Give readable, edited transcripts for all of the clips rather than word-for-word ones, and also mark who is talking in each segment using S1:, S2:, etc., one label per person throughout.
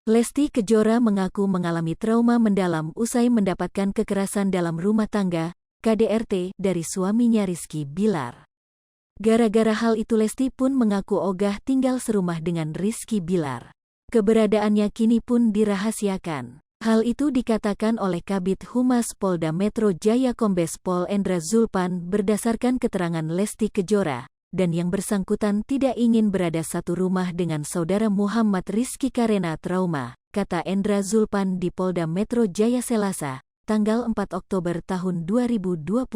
S1: Lesti Kejora mengaku mengalami trauma mendalam usai mendapatkan kekerasan dalam rumah tangga, KDRT, dari suaminya Rizky Bilar. Gara-gara hal itu Lesti pun mengaku ogah tinggal serumah dengan Rizky Bilar. Keberadaannya kini pun dirahasiakan. Hal itu dikatakan oleh Kabid Humas Polda Metro Jaya Kombes Pol Endra Zulpan berdasarkan keterangan Lesti Kejora, dan yang bersangkutan tidak ingin berada satu rumah dengan saudara Muhammad Rizky karena trauma, kata Endra Zulpan di Polda Metro Jaya Selasa, tanggal 4 Oktober tahun 2022.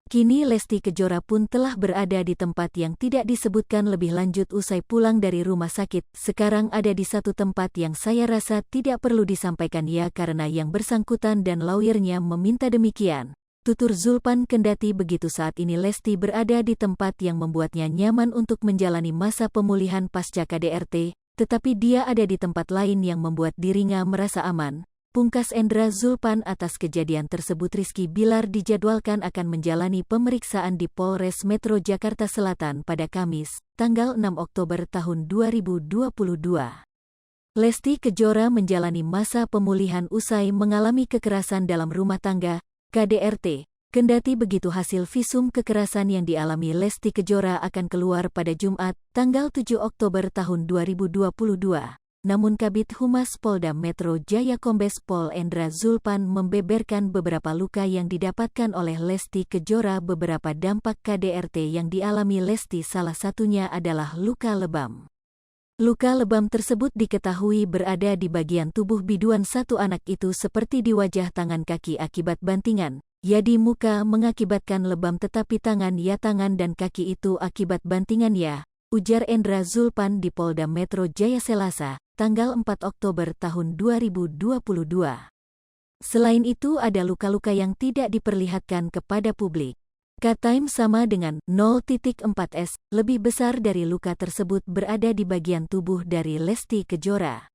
S1: Kini Lesti Kejora pun telah berada di tempat yang tidak disebutkan lebih lanjut usai pulang dari rumah sakit. Sekarang ada di satu tempat yang saya rasa tidak perlu disampaikan ya karena yang bersangkutan dan lawyernya meminta demikian, tutur Zulpan. Kendati begitu saat ini Lesti berada di tempat yang membuatnya nyaman untuk menjalani masa pemulihan pasca KDRT, tetapi dia ada di tempat lain yang membuat dirinya merasa aman. Pungkas Endra Zulpan atas kejadian tersebut. Rizky Bilar dijadwalkan akan menjalani pemeriksaan di Polres Metro Jakarta Selatan pada Kamis, tanggal 6 Oktober tahun 2022. Lesti Kejora menjalani masa pemulihan usai mengalami kekerasan dalam rumah tangga, KDRT. Kendati begitu hasil visum kekerasan yang dialami Lesti Kejora akan keluar pada Jumat, tanggal 7 Oktober tahun 2022. Namun Kabid Humas Polda Metro Jaya Kombes Pol Endra Zulpan membeberkan beberapa luka yang didapatkan oleh Lesti Kejora. Beberapa dampak KDRT yang dialami Lesti salah satunya adalah luka lebam. Luka lebam tersebut diketahui berada di bagian tubuh biduan satu anak itu seperti di wajah, tangan, kaki akibat bantingan, ya di muka mengakibatkan lebam tetapi tangan dan kaki itu akibat bantingan ya, ujar Endra Zulpan di Polda Metro Jaya Selasa, tanggal 4 Oktober tahun 2022. Selain itu ada luka-luka yang tidak diperlihatkan kepada publik. K-time sama dengan 0.4S, lebih besar dari luka tersebut berada di bagian tubuh dari Lesti Kejora.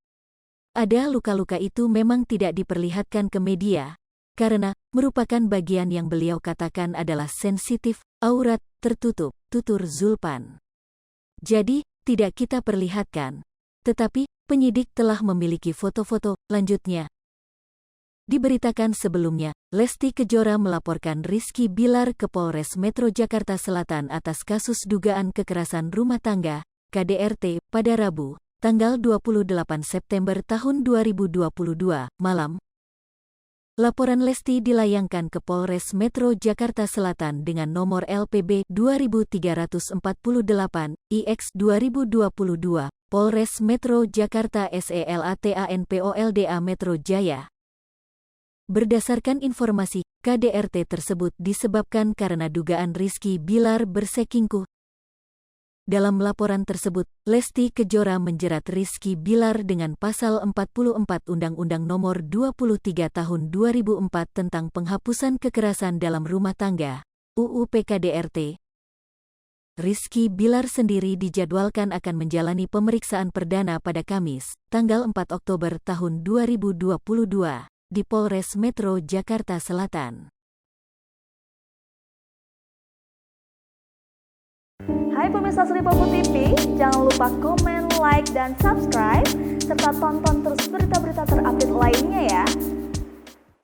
S1: Ada luka-luka itu memang tidak diperlihatkan ke media, karena merupakan bagian yang beliau katakan adalah sensitif, aurat, tertutup, tutur Zulpan. Jadi, tidak kita perlihatkan. Tetapi, penyidik telah memiliki foto-foto, lanjutnya. Diberitakan sebelumnya, Lesti Kejora melaporkan Rizky Bilar ke Polres Metro Jakarta Selatan atas kasus dugaan kekerasan rumah tangga, KDRT, pada Rabu, tanggal 28 September tahun 2022, malam. Laporan Lesti dilayangkan ke Polres Metro Jakarta Selatan dengan nomor LPB 2348, IX 2022, Polres Metro Jakarta SELATANPOLDA Metro Jaya. Berdasarkan informasi, KDRT tersebut disebabkan karena dugaan Rizky Bilar berselingkuh. Dalam laporan tersebut, Lesti Kejora menjerat Rizky Bilar dengan pasal 44 Undang-Undang Nomor 23 Tahun 2004 tentang penghapusan kekerasan dalam rumah tangga, UU PKDRT. Rizky Bilar sendiri dijadwalkan akan menjalani pemeriksaan perdana pada Kamis, tanggal 4 Oktober tahun 2022. Di Polres Metro Jakarta Selatan.
S2: Hai pemirsa Sri Popo TV, jangan lupa komen, like, dan subscribe, serta tonton terus berita-berita terupdate lainnya ya.